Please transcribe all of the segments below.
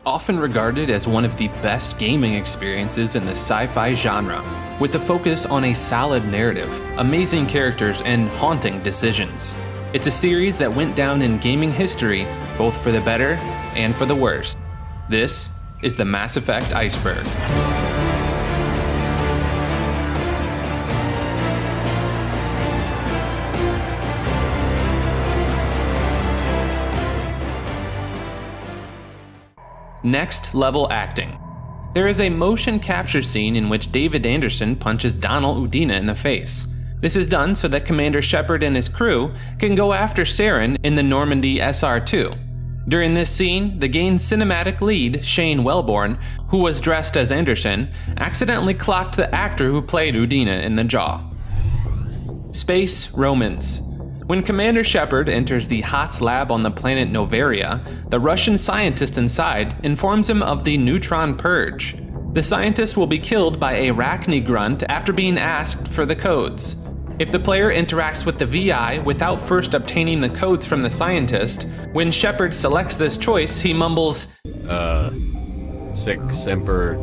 often regarded as one of the best gaming experiences in the sci-fi genre, with a focus on a solid narrative, amazing characters, and haunting decisions. It's a series that went down in gaming history, both for the better and for the worse. This is the Mass Effect Iceberg. Next level acting. There is a motion capture scene in which David Anderson punches Donald Udina in the face. This is done so that Commander Shepard and his crew can go after Saren in the Normandy SR-2. During this scene, the game's cinematic lead, Shane Wellborn, who was dressed as Anderson, accidentally clocked the actor who played Udina in the jaw. Space Romans. When Commander Shepard enters the HOTS lab on the planet Noveria, the Russian scientist inside informs him of the neutron purge. The scientist will be killed by a Rachni grunt after being asked for the codes. If the player interacts with the VI without first obtaining the codes from the scientist, when Shepard selects this choice, he mumbles, Sic semper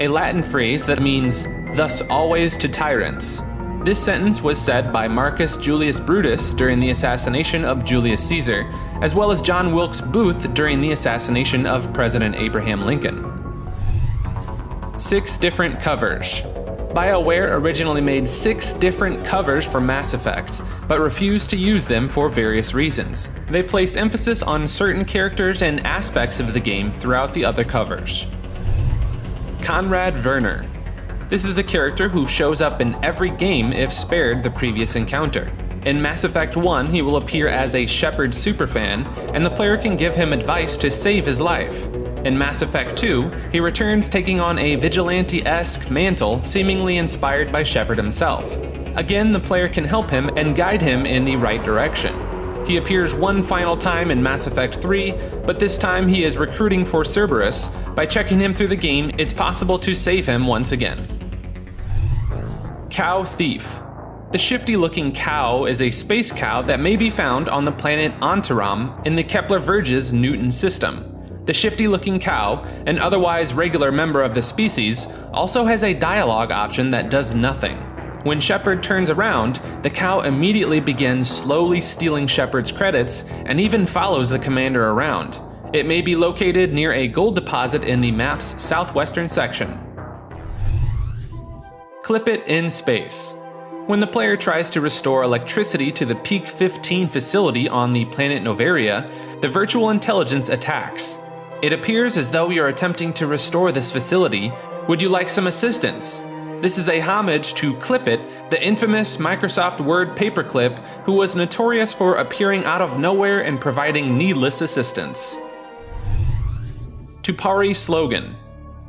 a Latin phrase that means, "thus always to tyrants." This sentence was said by Marcus Julius Brutus during the assassination of Julius Caesar, as well as John Wilkes Booth during the assassination of President Abraham Lincoln. 6 different covers. BioWare originally made 6 different covers for Mass Effect, but refused to use them for various reasons. They place emphasis on certain characters and aspects of the game throughout the other covers. Conrad Werner. This is a character who shows up in every game if spared the previous encounter. In Mass Effect 1, he will appear as a Shepard superfan, and the player can give him advice to save his life. In Mass Effect 2, he returns taking on a vigilante-esque mantle seemingly inspired by Shepard himself. Again, the player can help him and guide him in the right direction. He appears one final time in Mass Effect 3, but this time he is recruiting for Cerberus. By checking him through the game, it's possible to save him once again. Cow Thief. The shifty-looking cow is a space cow that may be found on the planet Antaram in the Kepler-Verges Newton system. The shifty-looking cow, an otherwise regular member of the species, also has a dialogue option that does nothing. When Shepard turns around, the cow immediately begins slowly stealing Shepard's credits and even follows the commander around. It may be located near a gold deposit in the map's southwestern section. Clip It in Space. When the player tries to restore electricity to the Peak 15 facility on the planet Noveria, the virtual intelligence attacks. It appears as though you're attempting to restore this facility. Would you like some assistance? This is a homage to Clip It, the infamous Microsoft Word paperclip who was notorious for appearing out of nowhere and providing needless assistance. Tupari slogan.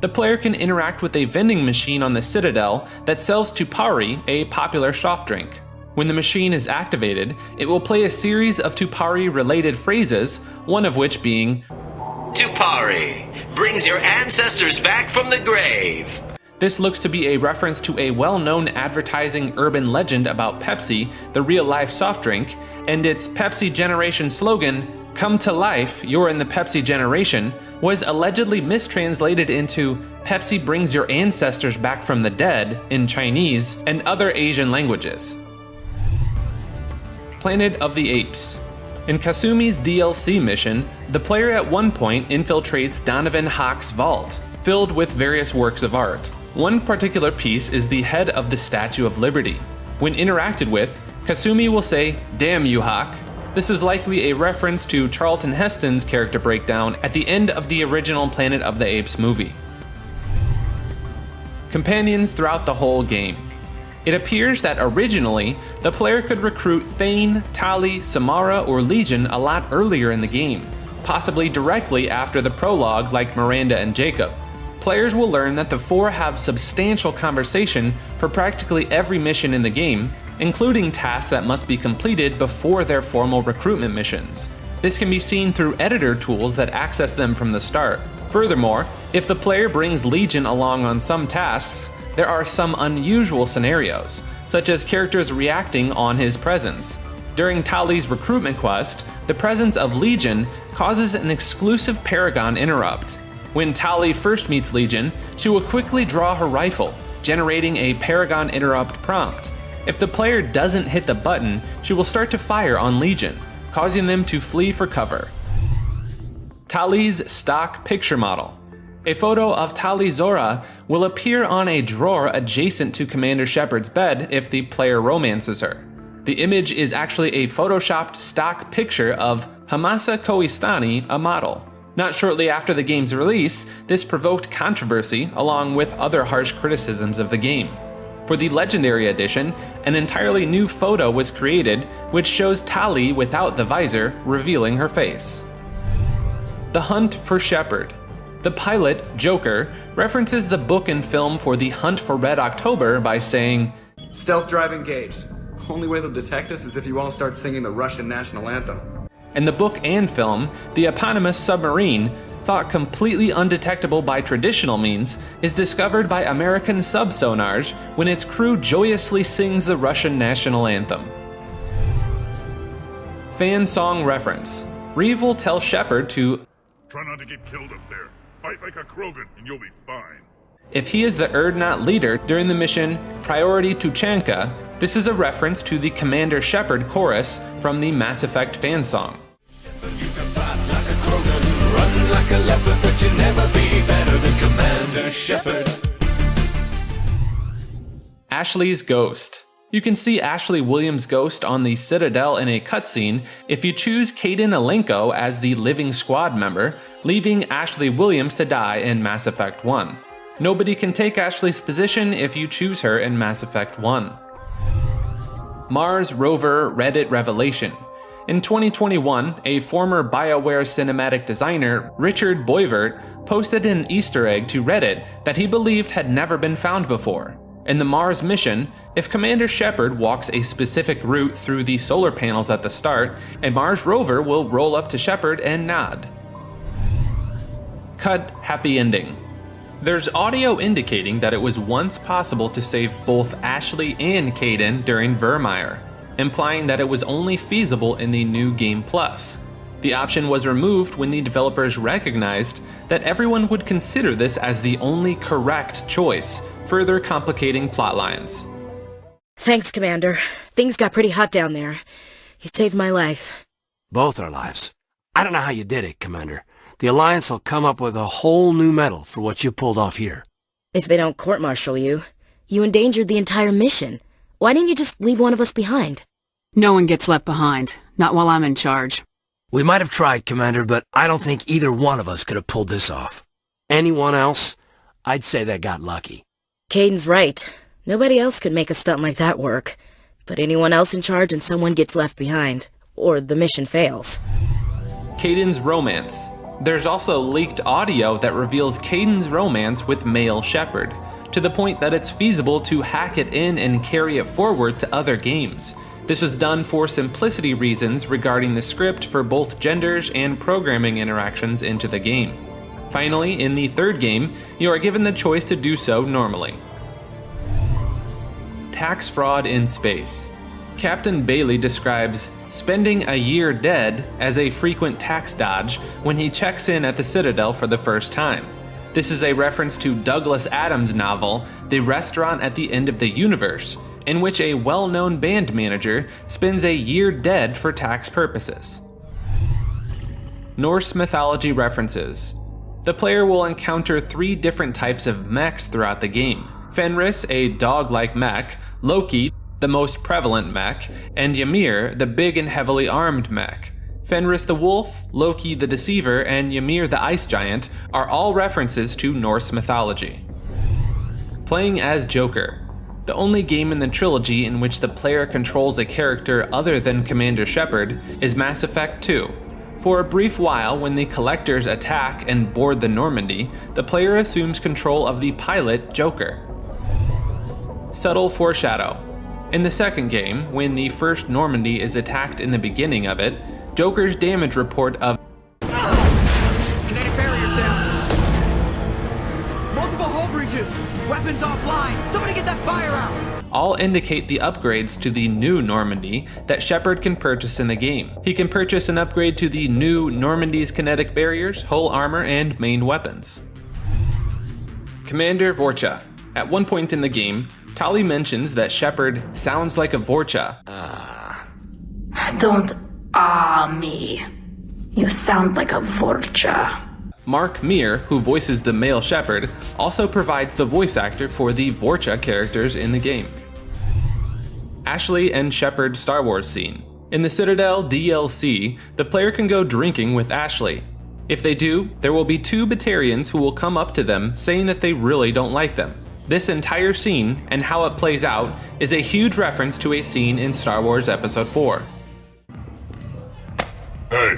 The player can interact with a vending machine on the Citadel that sells Tupari, a popular soft drink. When the machine is activated, it will play a series of Tupari-related phrases, one of which being, Tupari brings your ancestors back from the grave. This looks to be a reference to a well-known advertising urban legend about Pepsi, the real-life soft drink, and its Pepsi Generation slogan, "Come to life, you're in the Pepsi generation," was allegedly mistranslated into "Pepsi brings your ancestors back from the dead" in Chinese and other Asian languages. Planet of the Apes. In Kasumi's DLC mission, the player at one point infiltrates Donovan Hock's vault, filled with various works of art. One particular piece is the head of the Statue of Liberty. When interacted with, Kasumi will say, "Damn you, Hock." This is likely a reference to Charlton Heston's character breakdown at the end of the original Planet of the Apes movie. Companions throughout the whole game. It appears that originally, the player could recruit Thane, Tali, Samara, or Legion a lot earlier in the game, possibly directly after the prologue like Miranda and Jacob. Players will learn that the four have substantial conversation for practically every mission in the game, including tasks that must be completed before their formal recruitment missions. This can be seen through editor tools that access them from the start. Furthermore, if the player brings Legion along on some tasks, there are some unusual scenarios, such as characters reacting on his presence. During Tali's recruitment quest, The presence of Legion causes an exclusive Paragon interrupt. When Tali first meets Legion, she will quickly draw her rifle, generating a Paragon interrupt prompt. If the player doesn't hit the button, she will start to fire on Legion, causing them to flee for cover. Tali's stock picture model. A photo of Tali Zora will appear on a drawer adjacent to Commander Shepard's bed if the player romances her. The image is actually a photoshopped stock picture of Hamasa Koistani, a model. Not shortly after the game's release, this provoked controversy along with other harsh criticisms of the game. For the Legendary Edition, an entirely new photo was created which shows Tali without the visor, revealing her face. The Hunt for Shepard. The pilot, Joker, references the book and film for The Hunt for Red October by saying, "Stealth drive engaged. Only way they'll detect us is if you all start singing the Russian national anthem." In the book and film, the eponymous submarine, thought completely undetectable by traditional means, is discovered by American subsonars when its crew joyously sings the Russian national anthem. Fan song reference. Reeve will tell Shepard to "Try not to get killed up there. Fight like a Krogan and you'll be fine." if he is the Urdnot leader during the mission Priority Tuchanka. This is a reference to the Commander Shepard chorus from the Mass Effect fan song. You can fight like a Krogan, run like a leopard, but you'll never be better than Commander Shepard. Ashley's Ghost. You can see Ashley Williams' ghost on the Citadel in a cutscene if you choose Kaidan Alenko as the living squad member, leaving Ashley Williams to die in Mass Effect 1. Nobody can take Ashley's position if you choose her in Mass Effect 1. Mars Rover Reddit Revelation. In 2021, a former BioWare cinematic designer, Richard Boivert, posted an Easter egg to Reddit that he believed had never been found before. In the Mars mission, if Commander Shepard walks a specific route through the solar panels at the start, a Mars rover will roll up to Shepard and nod. Cut happy ending. There's audio indicating that it was once possible to save both Ashley and Kaidan during Vermeer, implying that it was only feasible in the new Game Plus. The option was removed when the developers recognized that everyone would consider this as the only correct choice, further complicating plotlines. Thanks, Commander. Things got pretty hot down there. You saved my life. Both our lives. I don't know how you did it, Commander. The Alliance will come up with a whole new medal for what you pulled off here. If they don't court-martial you, you endangered the entire mission. Why didn't you just leave one of us behind? No one gets left behind. Not while I'm in charge. We might have tried, Commander, but I don't think either one of us could have pulled this off. Anyone else, I'd say they got lucky. Kaidan's right. Nobody else could make a stunt like that work. But anyone else in charge and someone gets left behind. Or the mission fails. Kaidan's romance. There's also leaked audio that reveals Kaidan's romance with male Shepard, to the point that it's feasible to hack it in and carry it forward to other games. This was done for simplicity reasons regarding the script for both genders and programming interactions into the game. Finally, in the third game, you are given the choice to do so normally. Tax fraud in space. Captain Bailey describes spending a year dead as a frequent tax dodge when he checks in at the Citadel for the first time. This is a reference to Douglas Adams' novel, The Restaurant at the End of the Universe, in which a well-known band manager spends a year dead for tax purposes. Norse mythology references. The player will encounter 3 different types of mechs throughout the game. Fenris, a dog-like mech, Loki, the most prevalent mech, and Ymir, the big and heavily armed mech. Fenris the Wolf, Loki the Deceiver, and Ymir the Ice Giant are all references to Norse mythology. Playing as Joker. The only game in the trilogy in which the player controls a character other than Commander Shepard is Mass Effect 2. For a brief while, when the Collectors attack and board the Normandy, the player assumes control of the pilot, Joker. Subtle foreshadow. In the second game, when the first Normandy is attacked in the beginning of it, Joker's damage report of Kinetic barriers down. Multiple hull breaches. charges! Weapons offline! Somebody get that fire out! All indicate the upgrades to the new Normandy that Shepard can purchase in the game. He can purchase an upgrade to the new Normandy's kinetic barriers, hull armor, and main weapons. Commander Vorcha. At one point in the game, Tali mentions that Shepard sounds like a Vorcha. Don't me. You sound like a Vorcha. Mark Meer, who voices the male Shepard, also provides the voice actor for the Vorcha characters in the game. Ashley and Shepard Star Wars scene. In the Citadel DLC, the player can go drinking with Ashley. If they do, there will be 2 Batarians who will come up to them saying that they really don't like them. This entire scene, and how it plays out, is a huge reference to a scene in Star Wars Episode 4. Hey,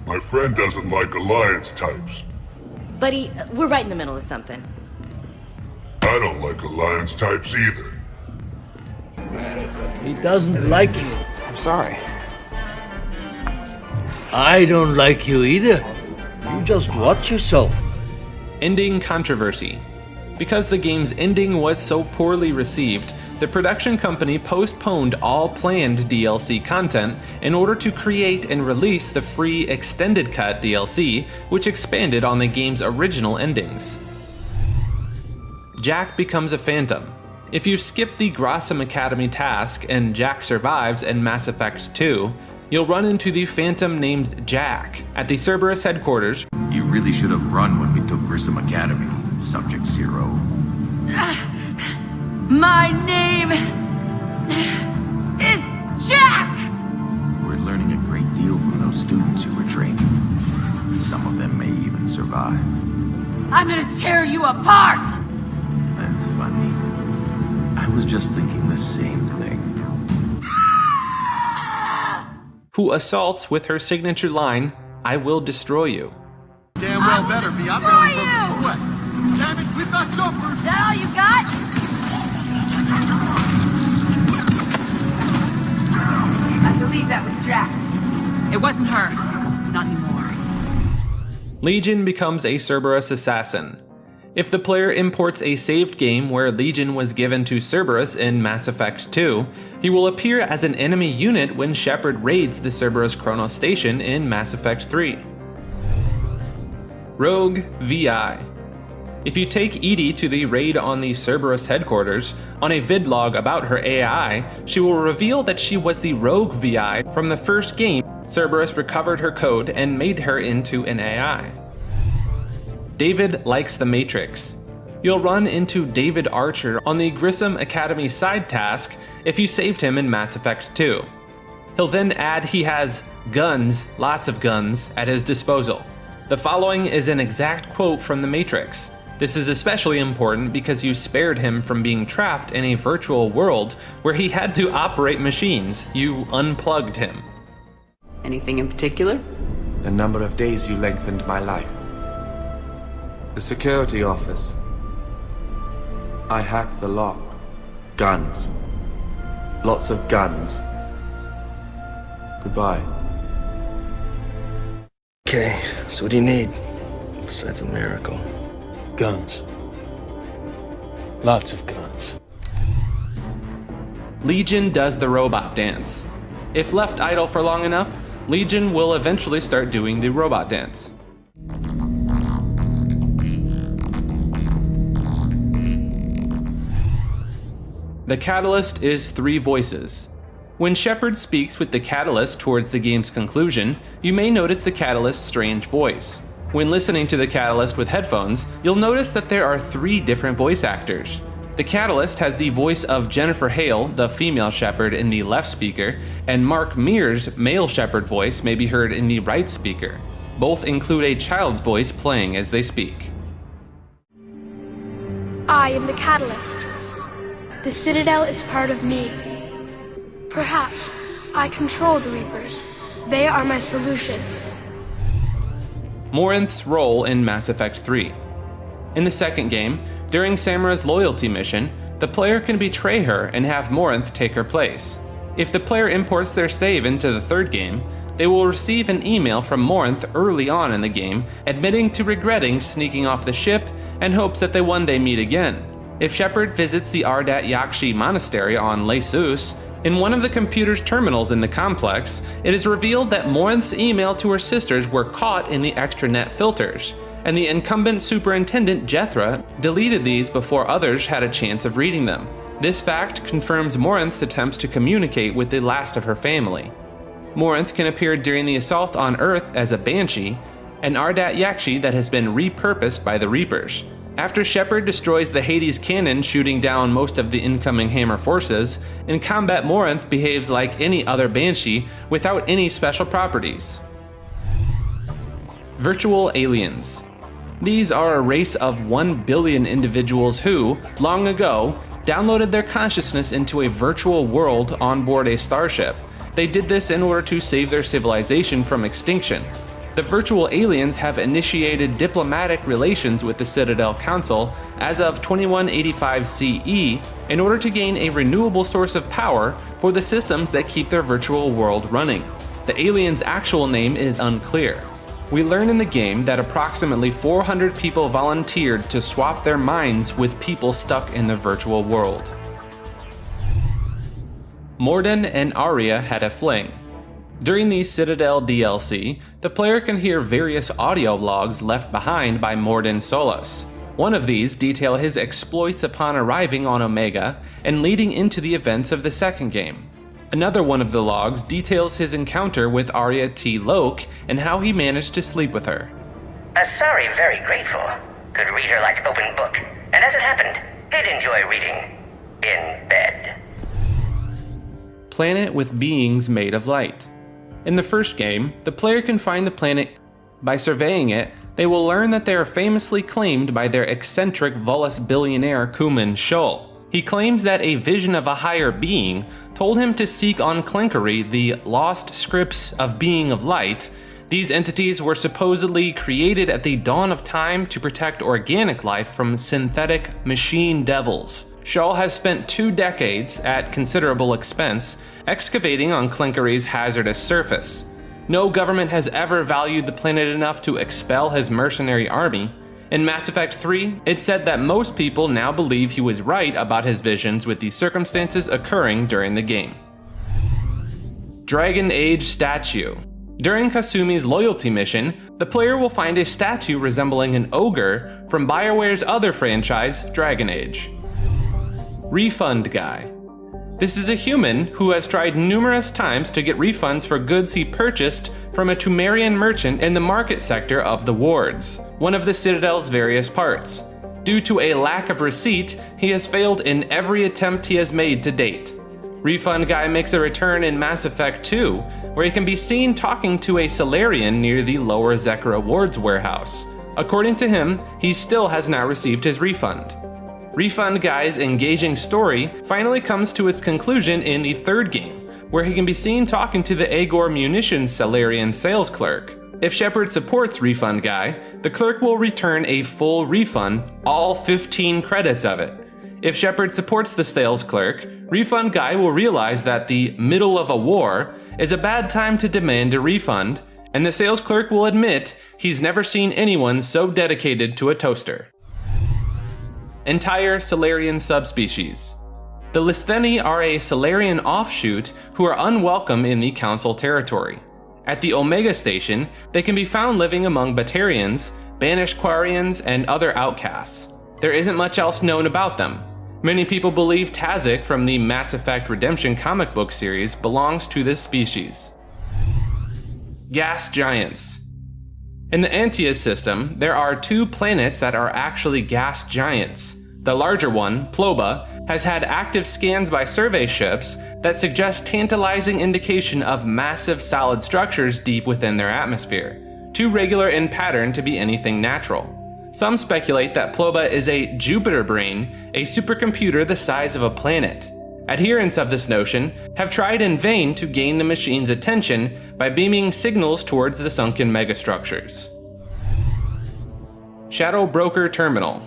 my friend doesn't like alliance types. Buddy, we're right in the middle of something. I don't like alliance types either. He doesn't like you. I'm sorry. I don't like you either. You just watch yourself. Ending controversy. Because the game's ending was so poorly received, the production company postponed all planned DLC content in order to create and release the free Extended Cut DLC, which expanded on the game's original endings. Jack becomes a Phantom. If you skip the Grossum Academy task and Jack survives in Mass Effect 2, you'll run into the Phantom named Jack at the Cerberus headquarters. You really should have run when we took Grissom Academy, Subject Zero. My name is Jack! We're learning a great deal from those students who were training. Some of them may even survive. I'm gonna tear you apart! That's funny. I was just thinking the same thing. Who assaults with her signature line, "I will destroy you." Damn well better be. I'm really broke a sweat. Damn it, we've got jumpers! Is that all you got? I believe that was Jack. It wasn't her. Not anymore. Legion becomes a Cerberus assassin. If the player imports a saved game where Legion was given to Cerberus in Mass Effect 2, he will appear as an enemy unit when Shepard raids the Cerberus Chronos Station in Mass Effect 3. Rogue VI. If you take Edie to the raid on the Cerberus headquarters, on a vidlog about her AI, she will reveal that she was the Rogue VI from the first game. Cerberus recovered her code and made her into an AI. David likes the Matrix. You'll run into David Archer on the Grissom Academy side task if you saved him in Mass Effect 2. He'll then add he has guns, lots of guns, at his disposal. The following is an exact quote from the Matrix. This is especially important because you spared him from being trapped in a virtual world where he had to operate machines. You unplugged him. Anything in particular? The number of days you lengthened my life. The security office. I hacked the lock. Guns. Lots of guns. Goodbye. Okay, so what do you need? Besides a miracle. Guns. Lots of guns. Legion does the robot dance. If left idle for long enough, Legion will eventually start doing the robot dance. The Catalyst is 3 voices. When Shepard speaks with the Catalyst towards the game's conclusion, you may notice the Catalyst's strange voice. When listening to the Catalyst with headphones, you'll notice that there are 3 different voice actors. The Catalyst has the voice of Jennifer Hale, the female Shepard, in the left speaker, and Mark Meer's male Shepard voice may be heard in the right speaker. Both include a child's voice playing as they speak. I am the Catalyst. The Citadel is part of me. Perhaps I control the Reapers. They are my solution. Morinth's role in Mass Effect 3. In the second game, during Samara's loyalty mission, the player can betray her and have Morinth take her place. If the player imports their save into the third game, They will receive an email from Morinth early on in the game, admitting to regretting sneaking off the ship and hopes that they one day meet again. If Shepard visits the Ardat Yakshi Monastery on Lesus, in one of the computer's terminals in the complex, it is revealed that Morinth's email to her sisters were caught in the extranet filters, and the incumbent superintendent Jethra deleted these before others had a chance of reading them. This fact confirms Morinth's attempts to communicate with the last of her family. Morinth can appear during the assault on Earth as a Banshee, an Ardat Yakshi that has been repurposed by the Reapers. After Shepard destroys the Hades cannon shooting down most of the incoming Hammer forces, in combat Morinth behaves like any other Banshee without any special properties. Virtual aliens. These are a race of 1 billion individuals who, long ago, downloaded their consciousness into a virtual world on board a starship. They did this in order to save their civilization from extinction. The virtual aliens have initiated diplomatic relations with the Citadel Council as of 2185 CE in order to gain a renewable source of power for the systems that keep their virtual world running. The aliens' actual name is unclear. We learn in the game that approximately 400 people volunteered to swap their minds with people stuck in the virtual world. Mordin and Arya had a fling. During the Citadel DLC, the player can hear various audio logs left behind by Mordin Solus. One of these detail his exploits upon arriving on Omega and leading into the events of the second game. Another one of the logs details his encounter with Arya T. Loke and how he managed to sleep with her. Sorry, very grateful. Could read her like open book, and as it happened, did enjoy reading in bed. Planet with beings made of light. In the first game, the player can find the planet. By surveying it, they will learn that they are famously claimed by their eccentric Volus billionaire Kuman Shul. He claims that a vision of a higher being told him to seek on Clinkery the lost scripts of being of light. These entities were supposedly created at the dawn of time to protect organic life from synthetic machine devils. Shul has spent 2 decades, at considerable expense, excavating on Clinkery's hazardous surface. No government has ever valued the planet enough to expel his mercenary army. In Mass Effect 3, it said that most people now believe he was right about his visions with the circumstances occurring during the game. Dragon Age Statue. During Kasumi's loyalty mission, the player will find a statue resembling an ogre from BioWare's other franchise, Dragon Age. Refund Guy. This is a human who has tried numerous times to get refunds for goods he purchased from a Tumerian merchant in the market sector of the wards, one of the Citadel's various parts. Due to a lack of receipt, he has failed in every attempt he has made to date. Refund Guy makes a return in Mass Effect 2, where he can be seen talking to a Salarian near the Lower Zekra wards warehouse. According to him, he still has not received his refund. Refund Guy's engaging story finally comes to its conclusion in the third game, where he can be seen talking to the Agor Munitions Salarian sales clerk. If Shepard supports Refund Guy, the clerk will return a full refund, all 15 credits of it. If Shepard supports the sales clerk, Refund Guy will realize that the middle of a war is a bad time to demand a refund, and the sales clerk will admit he's never seen anyone so dedicated to a toaster. Entire Salarian subspecies. The Listheni are a Salarian offshoot who are unwelcome in the Council territory. At the Omega Station, they can be found living among Batarians, banished Quarians, and other outcasts. There isn't much else known about them. Many people believe Tazik from the Mass Effect Redemption comic book series belongs to this species. Gas Giants. In the Antaeus system, there are 2 planets that are actually gas giants. The larger one, Ploba, has had active scans by survey ships that suggest tantalizing indication of massive solid structures deep within their atmosphere, too regular in pattern to be anything natural. Some speculate that Ploba is a Jupiter brain, a supercomputer the size of a planet. Adherents of this notion have tried in vain to gain the machine's attention by beaming signals towards the sunken megastructures. Shadow Broker Terminal.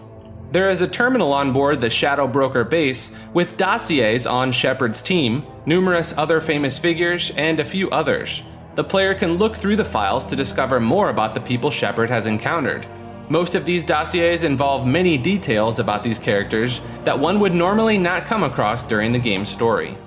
There is a terminal on board the Shadow Broker base with dossiers on Shepard's team, numerous other famous figures, and a few others. The player can look through the files to discover more about the people Shepard has encountered. Most of these dossiers involve many details about these characters that one would normally not come across during the game's story.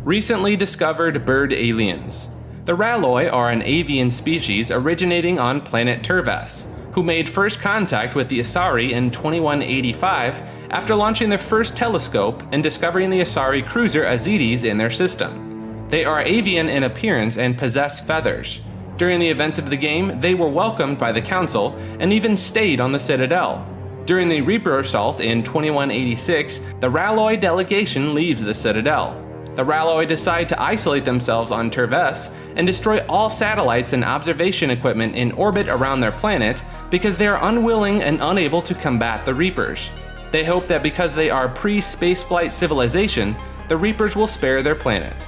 Recently discovered bird aliens. The Ralloi are an avian species originating on planet Turves, who made first contact with the Asari in 2185 after launching their first telescope and discovering the Asari cruiser Azides in their system. They are avian in appearance and possess feathers. During the events of the game, they were welcomed by the Council and even stayed on the Citadel. During the Reaper assault in 2186, the Ralloi delegation leaves the Citadel. The Ralloi decide to isolate themselves on Turves and destroy all satellites and observation equipment in orbit around their planet because they are unwilling and unable to combat the Reapers. They hope that because they are pre-spaceflight civilization, the Reapers will spare their planet.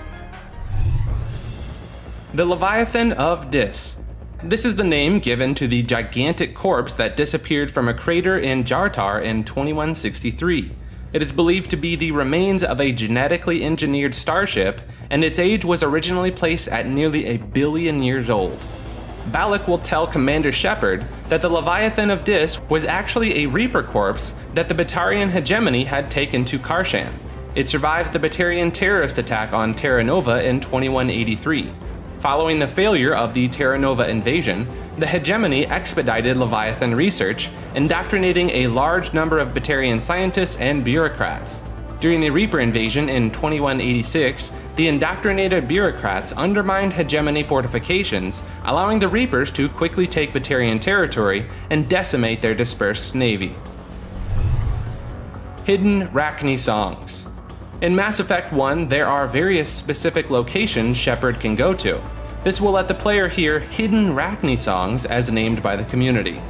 The Leviathan of Dis. This is the name given to the gigantic corpse that disappeared from a crater in Jartar in 2163. It is believed to be the remains of a genetically engineered starship, and its age was originally placed at nearly 1 billion years old. Balak will tell Commander Shepard that the Leviathan of Dis was actually a Reaper corpse that the Batarian hegemony had taken to Karshan. It survives the Batarian terrorist attack on Terra Nova in 2183. Following the failure of the Terra Nova invasion, the hegemony expedited Leviathan research, indoctrinating a large number of Batarian scientists and bureaucrats. During the Reaper invasion in 2186, the indoctrinated bureaucrats undermined hegemony fortifications, allowing the Reapers to quickly take Batarian territory and decimate their dispersed navy. Hidden Rachni songs. In Mass Effect 1, there are various specific locations Shepard can go to. This will let the player hear hidden Rachni songs as named by the community.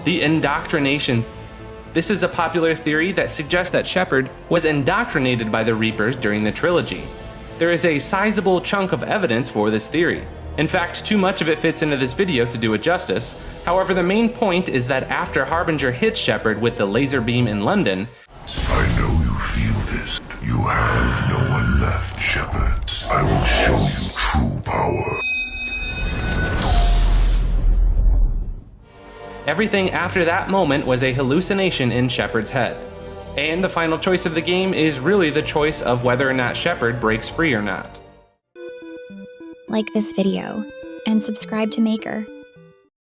The indoctrination. This is a popular theory that suggests that Shepard was indoctrinated by the Reapers during the trilogy. There is a sizable chunk of evidence for this theory. In fact, too much of it fits into this video to do it justice. However, the main point is that after Harbinger hits Shepard with the laser beam in London, I know you feel this. You have no one left, Shepard. I will show you true power. everything after that moment was a hallucination in Shepard's head. And the final choice of the game is really the choice of whether or not Shepard breaks free or not. Like this video, and subscribe to Maker.